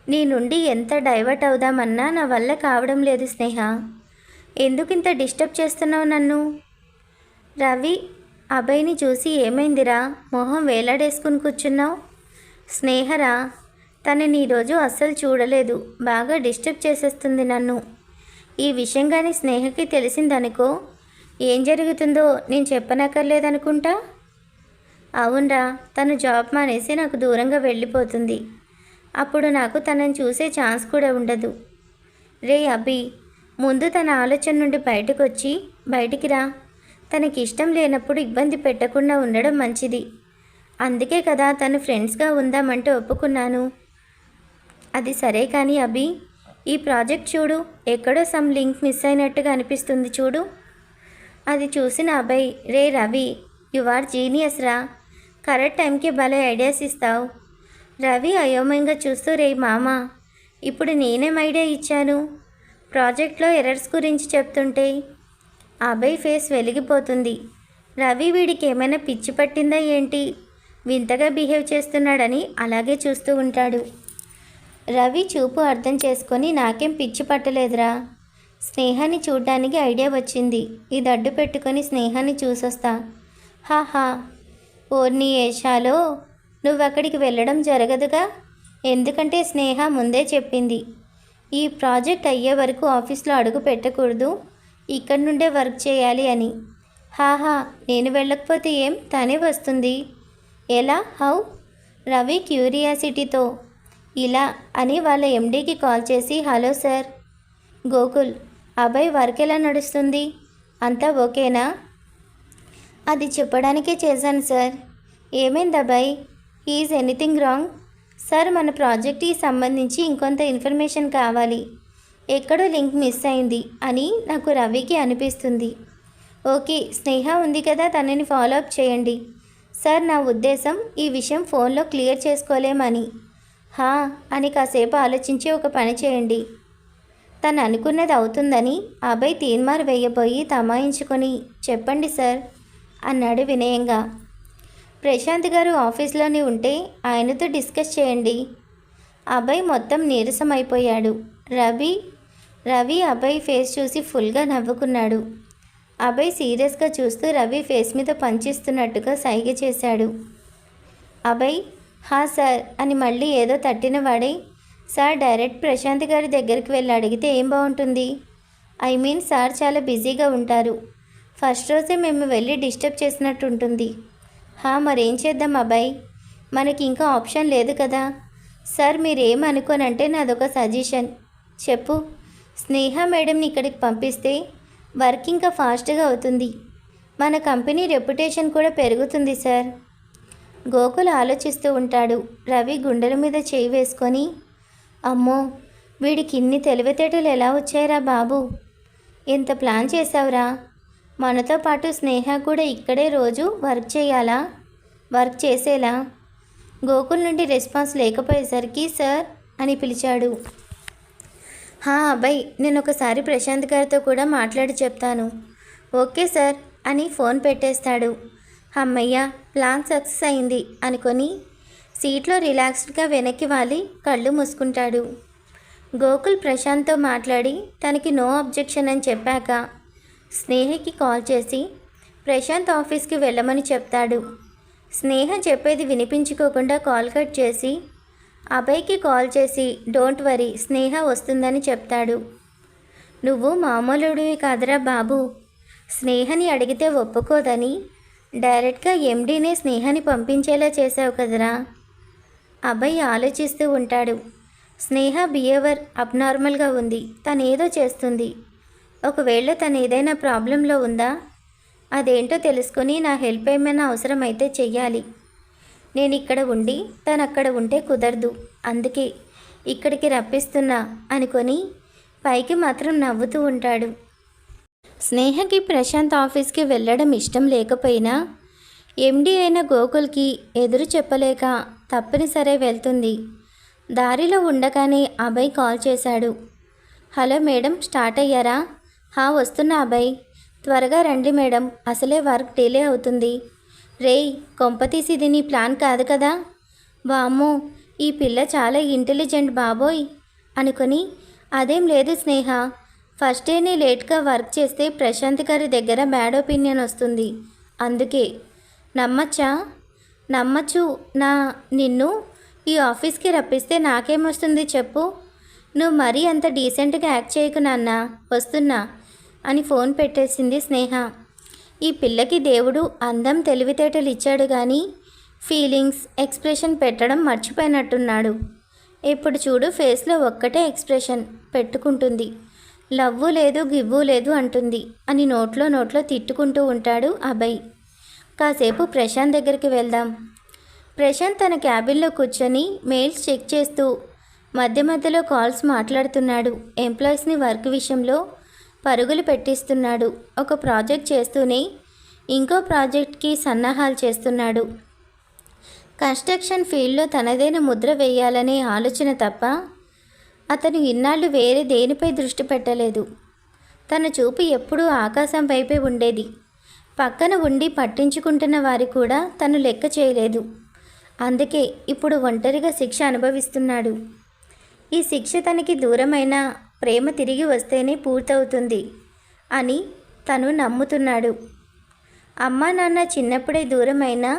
నీ నుండి ఎంత డైవర్ట్ అవుదామన్నా నా వల్ల కావడం లేదు స్నేహ. ఎందుకింత డిస్టర్బ్ చేస్తున్నావు నన్ను? రవి అభయ్ని చూసి, ఏమైందిరా, మొహం వేలాడేసుకుని కూర్చున్నావు? స్నేహరా, తనని ఈరోజు అస్సలు చూడలేదు. బాగా డిస్టర్బ్ చేసేస్తుంది నన్ను. ఈ విషయం కానీ స్నేహకి తెలిసిందనుకో, ఏం జరుగుతుందో నేను చెప్పనక్కర్లేదనుకుంటా. అవునరా, తను జాబ్ మానేసి నాకు దూరంగా వెళ్ళిపోతుంది. అప్పుడు నాకు తనని చూసే ఛాన్స్ కూడా ఉండదు. రే అభి, ముందు తన ఆలోచన నుండి బయటికి రా. తనకి ఇష్టం లేనప్పుడు ఇబ్బంది పెట్టకుండా ఉండడం మంచిది. అందుకే కదా తను ఫ్రెండ్స్గా ఉందామంటే ఒప్పుకున్నాను. అది సరే కానీ అభి, ఈ ప్రాజెక్ట్ చూడు, ఎక్కడో సమ్ లింక్ మిస్ అయినట్టుగా అనిపిస్తుంది చూడు. అది చూసిన అభయ్, రే రవి, యు ఆర్ జీనియస్ రా, కరెక్ట్ టైంకి భలే ఐడియాస్ ఇస్తావు. రవి అయోమయంగా చూస్తూ, రే మామా, ఇప్పుడు నేనేం ఐడియా ఇచ్చాను? ప్రాజెక్ట్లో ఎర్రర్స్ గురించి చెప్తుంటే అభయ్ ఫేస్ వెలిగిపోతుంది. రవి, వీడికి ఏమైనా పిచ్చి పట్టిందా ఏంటి? వింతగా బిహేవ్ చేస్తున్నాడని అలాగే చూస్తూ ఉంటాడు. రవి చూపు అర్థం చేసుకొని నాకేం పిచ్చి పట్టలేదురా, స్నేహాన్ని చూడ్డానికి ఐడియా వచ్చింది, ఇది అడ్డు పెట్టుకొని స్నేహాన్ని చూసొస్తా. హాహా, ఓర్ని ఏషాలో, నువ్వక్కడికి వెళ్ళడం జరగదుగా, ఎందుకంటే స్నేహ ముందే చెప్పింది ఈ ప్రాజెక్ట్ అయ్యే వరకు ఆఫీస్లో అడుగు పెట్టకూడదు, ఇక్కడి నుండే వర్క్ చేయాలి అని. హాహా, నేను వెళ్ళకపోతే ఏం, తనే వస్తుంది. ఎలా, హౌ? రవి క్యూరియాసిటీతో. ఇలా అని వాళ్ళ ఎండీకి కాల్ చేసి, hello sir, Gokul, Abhay work ఎలా నడుస్తుంది, అంతా ఓకేనా? అది చెప్పడానికే చేశాను సార్. ఏమైంది Abhay, is anything wrong? Sir, మన ప్రాజెక్ట్కి సంబంధించి ఇంకొంత ఇన్ఫర్మేషన్ కావాలి, ఎక్కడో లింక్ మిస్ అయింది అని నాకు రవికి అనిపిస్తుంది. ఓకే, స్నేహ ఉంది కదా, తనని ఫాలో అప్ చేయండి. సార్, నా ఉద్దేశం ఈ విషయం ఫోన్లో క్లియర్ చేసుకోలేమని. హా అని కాసేపు ఆలోచించి ఒక పని చేయండి. తను అనుకున్నది అవుతుందని అభయ్ తీన్మార్ వేయబోయి తమాయించుకొని, చెప్పండి సార్ అన్నాడు వినయంగా. ప్రశాంత్ గారు ఆఫీస్లోనే ఉంటే ఆయనతో డిస్కస్ చేయండి. అభయ్ మొత్తం నీరసమైపోయాడు. రవి అభయ్ ఫేస్ చూసి ఫుల్గా నవ్వుకున్నాడు. అభయ్ సీరియస్గా చూస్తూ రవి ఫేస్ మీద పంచిస్తున్నట్టుగా సైగ చేశాడు. అభయ్ హా సార్ అని మళ్ళీ ఏదో తట్టిన వాడే, సార్ డైరెక్ట్ ప్రశాంత్ గారి దగ్గరికి వెళ్ళి అడిగితే ఏం బాగుంటుంది? ఐ మీన్ సార్ చాలా బిజీగా ఉంటారు, ఫస్ట్ రోజే మేము వెళ్ళి డిస్టర్బ్ చేసినట్టు ఉంటుంది. హా, మరేం చేద్దాం అభయ్, మనకి ఇంకా ఆప్షన్ లేదు కదా. సార్, మీరేమనుకోనంటే నాదొక సజెషన్, చెప్పు. స్నేహ మేడంని ఇక్కడికి పంపిస్తే వర్క్ ఇంకా ఫాస్ట్గా అవుతుంది, మన కంపెనీ రెప్యుటేషన్ కూడా పెరుగుతుంది సార్. గోకుల్ ఆలోచిస్తూ ఉంటాడు. రవి గుండెల మీద చేయి వేసుకొని, అమ్మో, వీడికి ఇన్ని తెలివితేటలు ఎలా వచ్చాయిరా బాబు, ఎంత ప్లాన్ చేసావురా, మనతో పాటు స్నేహ కూడా ఇక్కడే రోజు వర్క్ చేసేలా. గోకుల్ నుండి రెస్పాన్స్ లేకపోయేసరికి సార్ అని పిలిచాడు. హా అబ్బాయి, నేను ఒకసారి ప్రశాంత్ గారితో కూడా మాట్లాడి చెప్తాను. ఓకే సార్ అని ఫోన్ పెట్టేస్తాడు. అమ్మయ్య, ప్లాన్ సక్సెస్ అయింది అనుకొని సీట్లో రిలాక్స్డ్గా వెనక్కి వాలి కళ్ళు మూసుకుంటాడు. గోకుల్ ప్రశాంత్తో మాట్లాడి తనకి నో అబ్జెక్షన్ అని చెప్పాక స్నేహకి కాల్ చేసి ప్రశాంత్ ఆఫీస్కి వెళ్ళమని చెప్తాడు. స్నేహ చెప్పేది వినిపించుకోకుండా కాల్ కట్ చేసి అభయ్కి కాల్ చేసి డోంట్ వరీ, స్నేహ వస్తుందని చెప్తాడు. నువ్వు మామూలుడివి కాదురా బాబు, స్నేహని అడిగితే ఒప్పుకోదని డైరెక్ట్గా ఎండీనే స్నేహని పంపించేలా చేసావు కదరా. అభయ్ ఆలోచిస్తూ ఉంటాడు. స్నేహ బిహేవియర్ అబ్నార్మల్గా ఉంది, తనేదో చేస్తుంది. ఒకవేళ తను ఏదైనా ప్రాబ్లంలో ఉందా, అదేంటో తెలుసుకొని నా హెల్ప్ ఏమైనా అవసరమైతే చెయ్యాలి. నేను ఇక్కడ ఉండి తను అక్కడ ఉంటే కుదరదు, అందుకే ఇక్కడికి రప్పిస్తున్నా అనుకొని పైకి మాత్రం నవ్వుతూ ఉంటాడు. స్నేహకి ప్రశాంత్ ఆఫీస్కి వెళ్ళడం ఇష్టం లేకపోయినా ఎండీ అయిన గోకుల్కి ఎదురు చెప్పలేక తప్పనిసరే వెళ్తుంది. దారిలో ఉండగానే అభయ్ కాల్ చేశాడు. హలో మేడం, స్టార్ట్ అయ్యారా? హా, వస్తున్నా అభయ్, త్వరగా రండి మేడం, అసలే వర్క్ డిలే అవుతుంది. రేయ్, కొంపతీసి ఇది నీ ప్లాన్ కాదు కదా. వామ్మో, ఈ పిల్ల చాలా ఇంటెలిజెంట్ బాబోయ్ అనుకొని, అదేం లేదు స్నేహ, ఫస్ట్ డేనే లేట్గా వర్క్ చేస్తే ప్రశాంత్ గారి దగ్గర బ్యాడ్ ఒపీనియన్ వస్తుంది, అందుకే. నమ్మచ్చు. నిన్ను ఈ ఆఫీస్కి రప్పిస్తే నాకేమొస్తుంది చెప్పు. నువ్వు మరీ అంత డీసెంట్గా యాక్ట్ చేయకు నాన్న, వస్తున్నా అని ఫోన్ పెట్టేసింది స్నేహ. ఈ పిల్లకి దేవుడు అందం తెలివితేటలు ఇచ్చాడు కానీ ఫీలింగ్స్ ఎక్స్ప్రెషన్ పెట్టడం మర్చిపోయినట్టున్నాడు. ఇప్పుడు చూడు, ఫేస్లో ఒక్కటే ఎక్స్ప్రెషన్ పెట్టుకుంటుంది, లవ్వు లేదు గివ్వు లేదు అంటుంది అని నోట్లో తిట్టుకుంటూ ఉంటాడు అభయ్. కాసేపు ప్రశాంత్ దగ్గరికి వెళ్దాం. ప్రశాంత్ తన క్యాబిన్లో కూర్చొని మెయిల్స్ చెక్ చేస్తూ మధ్య మధ్యలో కాల్స్ మాట్లాడుతున్నాడు. ఎంప్లాయీస్ని వర్క్ విషయంలో పరుగులు పెట్టిస్తున్నాడు. ఒక ప్రాజెక్ట్ చేస్తూనే ఇంకో ప్రాజెక్ట్కి సన్నాహాలు చేస్తున్నాడు. కన్స్ట్రక్షన్ ఫీల్డ్లో తనదైన ముద్ర వేయాలనే ఆలోచన తప్ప అతను ఇన్నాళ్ళు వేరే దేనిపై దృష్టి పెట్టలేదు. తన చూపు ఎప్పుడూ ఆకాశం వైపే ఉండేది. పక్కన ఉండి పట్టించుకుంటున్న వారి కూడా తను లెక్క చేయలేదు. అందుకే ఇప్పుడు ఒంటరిగా శిక్ష అనుభవిస్తున్నాడు. ఈ శిక్ష తనకి దూరమైన ప్రేమ తిరిగి వస్తేనే పూర్తవుతుంది అని తను నమ్ముతున్నాడు. అమ్మా నాన్న చిన్నప్పుడే దూరమైనా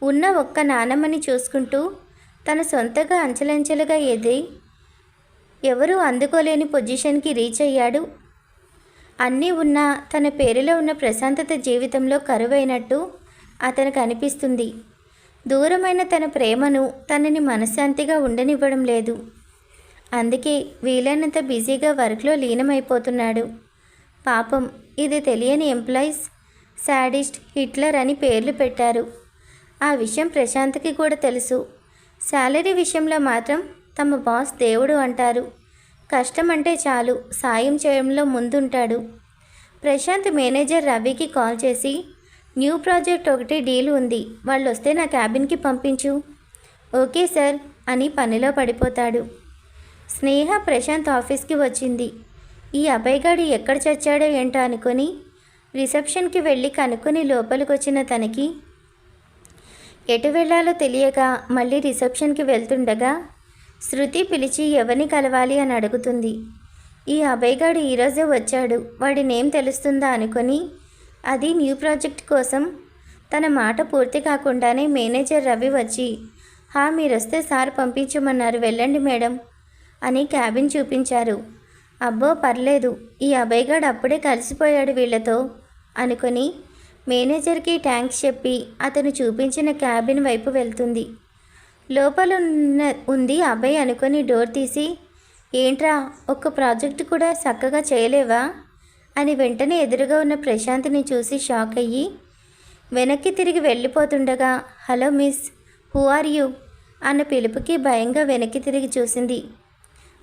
ఉన్న ఒక్క నానమ్మని చూసుకుంటూ తన సొంతగా అంచెలంచెలుగా ఎదిగి ఎవరూ అందుకోలేని పొజిషన్కి రీచ్ అయ్యాడు. అన్నీ ఉన్నా తన పేరులో ఉన్న ప్రశాంతత జీవితంలో కరువైనట్టు అతనికి అనిపిస్తుంది. దూరమైన తన ప్రేమను తనని మనశ్శాంతిగా ఉండనివ్వడం లేదు. అందుకే వీలైనంత బిజీగా వర్క్లో లీనమైపోతున్నాడు. పాపం ఇది తెలియని ఎంప్లాయీస్ శాడిస్ట్, హిట్లర్ అని పేర్లు పెట్టారు. ఆ విషయం ప్రశాంత్కి కూడా తెలుసు. శాలరీ విషయంలో మాత్రం తమ బాస్ దేవుడు అంటారు. కష్టం అంటే చాలు సాయం చేయడంలో ముందుంటాడు. ప్రశాంత్ మేనేజర్ రవికి కాల్ చేసి న్యూ ప్రాజెక్ట్ ఒకటి డీల్ ఉంది, వాళ్ళు వస్తే నా క్యాబిన్కి పంపించు. ఓకే సార్ అని పనిలో పడిపోతాడు. స్నేహ ప్రశాంత్ ఆఫీస్కి వచ్చింది. ఈ అభయగాడు ఎక్కడ చచ్చాడో ఏంటో అనుకొని రిసెప్షన్కి వెళ్ళి కనుక్కొని లోపలికి వచ్చిన తనకి ఎటు వెళ్ళాలో తెలియక మళ్ళీ రిసెప్షన్కి వెళ్తుండగా శృతి పిలిచి ఎవరిని కలవాలి అని అడుగుతుంది. ఈ అభయగాడు ఈరోజే వచ్చాడు, వాడి నేమ్ తెలుస్తుందా అనుకొని అది న్యూ ప్రాజెక్ట్ కోసం తన మాట పూర్తి కాకుండానే మేనేజర్ రవి వచ్చి మీరొస్తే సార్ పంపించమన్నారు, వెళ్ళండి మేడం అని క్యాబిన్ చూపించారు. అబ్బో పర్లేదు, ఈ అభయగాడు అప్పుడే కలిసిపోయాడు వీళ్ళతో అనుకొని మేనేజర్కి థ్యాంక్స్ చెప్పి అతను చూపించిన క్యాబిన్ వైపు వెళ్తుంది. లోపల ఉంది అభయ్ అనుకొని డోర్ తీసి ఏంట్రా ఒక్క ప్రాజెక్ట్ కూడా చక్కగా చేయలేవా అని వెంటనే ఎదురుగా ఉన్న ప్రశాంత్ని చూసి షాక్ అయ్యి వెనక్కి తిరిగి వెళ్ళిపోతుండగా hello miss, who are you అన్న పిలుపుకి భయంగా వెనక్కి తిరిగి చూసింది.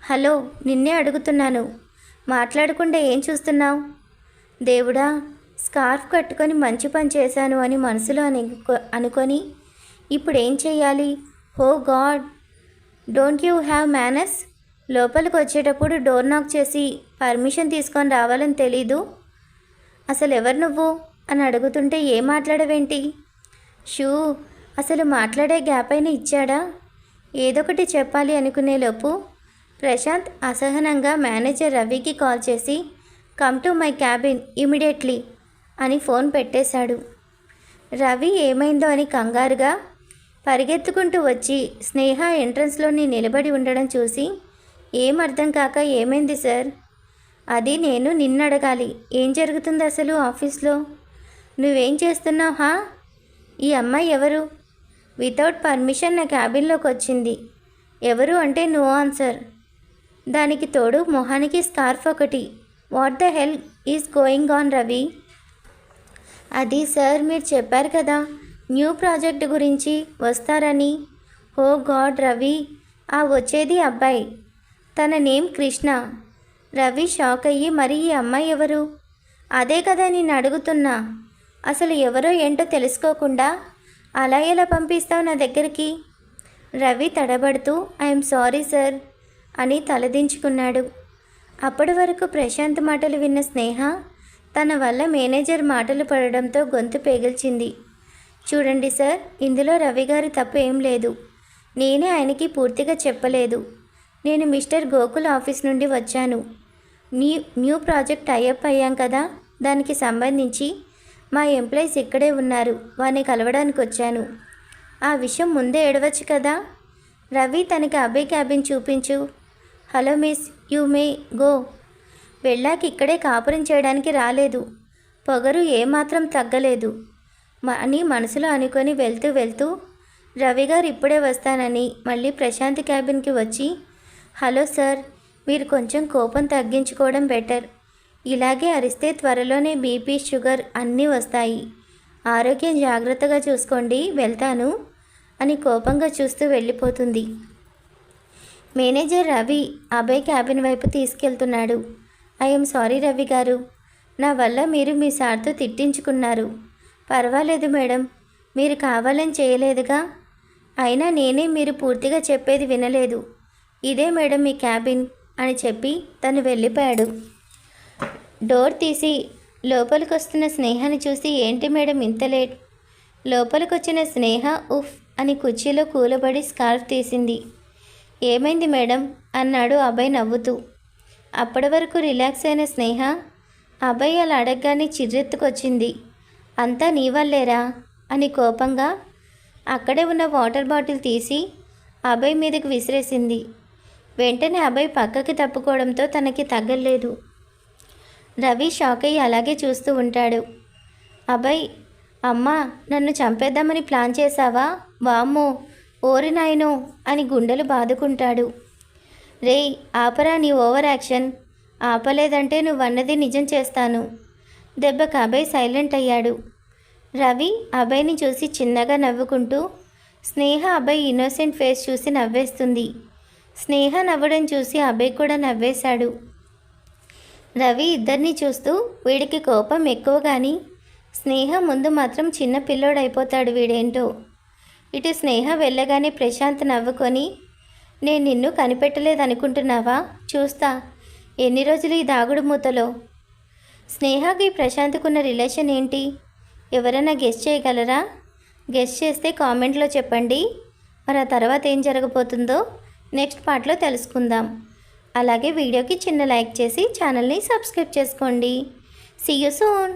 హలో, నిన్నే అడుగుతున్నాను, మాట్లాడకుండా ఏం చూస్తున్నావు? దేవుడా, స్కార్ఫ్ కట్టుకొని మంచి పని చేశాను అని మనసులో అనుకొని ఇప్పుడేం చేయాలి? Oh god, don't you have manners? లోపలికి వచ్చేటప్పుడు డోర్ నాక్ చేసి పర్మిషన్ తీసుకొని రావాలని తెలీదు? అసలు ఎవరు నువ్వు అని అడుగుతుంటే ఏం మాట్లాడవేంటి? షూ, అసలు మాట్లాడే గ్యాప్ అయినా ఇచ్చాడా? ఏదొకటి చెప్పాలి అనుకునేలోపు ప్రశాంత్ అసహనంగా మేనేజర్ రవికి కాల్ చేసి come to my cabin immediately అని ఫోన్ పెట్టేశాడు. రవి ఏమైందో అని కంగారుగా పరిగెత్తుకుంటూ వచ్చి స్నేహ ఎంట్రన్స్లోని నిలబడి ఉండడం చూసి ఏం అర్థం కాక ఏమైంది సార్? అది నేను నిన్నడగాలి, ఏం జరుగుతుంది అసలు ఆఫీస్లో? నువ్వేం చేస్తున్నావు? ఈ అమ్మాయి ఎవరు? వితౌట్ పర్మిషన్ నా క్యాబిన్లోకి వచ్చింది. ఎవరు అంటే నో ఆన్సర్. దానికి తోడు మొహానికి స్కార్ఫ్ ఒకటి. What the hell is going on Ravi? అది సార్ మీరు చెప్పారు కదా న్యూ ప్రాజెక్ట్ గురించి వస్తారని. ఓ గాడ్ రవి, వచ్చేది అబ్బాయి, తన నేమ్ కృష్ణ. రవి షాక్ అయ్యి మరి ఈ అమ్మాయి ఎవరు? అదే కదా నేను అడుగుతున్నా, అసలు ఎవరో ఏంటో తెలుసుకోకుండా అలా ఎలా పంపిస్తావు నా దగ్గరికి? రవి తడబడుతూ ఐఎమ్ సారీ సార్ అని తలదించుకున్నాడు. అప్పటి వరకు ప్రశాంత్ మాటలు విన్న స్నేహ తన వల్ల మేనేజర్ మాటలు పడడంతో గొంతు పెగిల్చింది. చూడండి సార్, ఇందులో రవి గారి తప్పు ఏం లేదు. నేనే ఆయనకి పూర్తిగా చెప్పలేదు. నేను మిస్టర్ గోకుల్ ఆఫీస్ నుండి వచ్చాను. న్యూ ప్రాజెక్ట్ టైఅప్ అయ్యాం కదా, దానికి సంబంధించి మా ఎంప్లాయీస్ ఇక్కడే ఉన్నారు, వారిని కలవడానికి వచ్చాను. ఆ విషయం ముందే ఏడవచ్చు కదా. రవి తనకి అభయ్ క్యాబిన్ చూపించు. Hello miss, you may go. వెళ్ళాక ఇక్కడే కాపురం చేయడానికి రాలేదు, పొగరు ఏమాత్రం తగ్గలేదు అని మనసులో అనుకొని వెళ్తూ రవి గారు ఇప్పుడే వస్తానని మళ్ళీ ప్రశాంత్ క్యాబిన్కి వచ్చి హలో సార్, మీరు కొంచెం కోపం తగ్గించుకోవడం బెటర్. ఇలాగే అరిస్తే త్వరలోనే బీపీ, షుగర్ అన్నీ వస్తాయి. ఆరోగ్యం జాగ్రత్తగా చూసుకోండి, వెళ్తాను అని కోపంగా చూస్తూ వెళ్ళిపోతుంది. మేనేజర్ రవి అభయ్ క్యాబిన్ వైపు తీసుకెళ్తున్నాడు. ఐఎమ్ సారీ రవి గారు, నా వల్ల మీరు మీ సార్తో తిట్టించుకున్నారు. పర్వాలేదు మేడం, మీరు కావాలని చేయలేదుగా. అయినా నేనే మీరు పూర్తిగా చెప్పేది వినలేదు. ఇదే మేడం మీ క్యాబిన్ అని చెప్పి తను వెళ్ళిపోయాడు. డోర్ తీసి లోపలికి వస్తున్న స్నేహని చూసి ఏంటి మేడం ఇంత లేట్? లోపలికి వచ్చిన స్నేహ ఉఫ్ అని కుర్చీలో కూలబడి స్కార్ఫ్ తీసింది. ఏమైంది మేడం అన్నాడు అభయ్ నవ్వుతూ. అప్పటి వరకు రిలాక్స్ అయిన స్నేహ అభయ్ అలా అడగగానే చిర్రెత్తుకొచ్చింది. అంతా నీ వల్లేరా అని కోపంగా అక్కడే ఉన్న వాటర్ బాటిల్ తీసి అభయ్ మీదకి విసిరేసింది. వెంటనే అభయ్ పక్కకి తప్పుకోవడంతో తనకి తగ్గలేదు. రవి షాక్ అయ్యి అలాగే చూస్తూ ఉంటాడు. అభయ్, అమ్మా నన్ను చంపేద్దామని ప్లాన్ చేశావా? వామ్మో, ఓరి నాయనో అని గుండెలు బాదుకుంటాడు. రేయ్ ఆపరా నీ ఓవర్ యాక్షన్, ఆపలేదంటే నువ్వన్నది నిజం చేస్తాను. దెబ్బకు అభయ్ సైలెంట్ అయ్యాడు. రవి అభయ్ని చూసి చిన్నగా నవ్వుకుంటూ, స్నేహ అభయ్ ఇన్నోసెంట్ ఫేస్ చూసి నవ్వేస్తుంది. స్నేహ నవ్వడం చూసి అభయ్ కూడా నవ్వేశాడు. రవి ఇద్దరినీ చూస్తూ, వీడికి కోపం ఎక్కువ కానీ స్నేహ ముందు మాత్రం చిన్న పిల్లోడైపోతాడు వీడేంటో. ఇటు స్నేహ వెళ్ళగానే ప్రశాంత్ నవ్వుకొని, నేను నిన్ను కనిపెట్టలేదనుకుంటున్నావా? చూస్తా ఎన్ని రోజులు ఈ దాగుడు మూతలో. స్నేహకి ప్రశాంత్కున్న రిలేషన్ ఏంటి? ఎవరైనా గెస్ చేయగలరా? గెస్ చేస్తే కామెంట్లో చెప్పండి. మరి ఆ తర్వాత ఏం జరగబోతుందో నెక్స్ట్ పార్ట్లో తెలుసుకుందాం. అలాగే వీడియోకి చిన్న లైక్ చేసి ఛానల్ని సబ్స్క్రైబ్ చేసుకోండి. See you soon.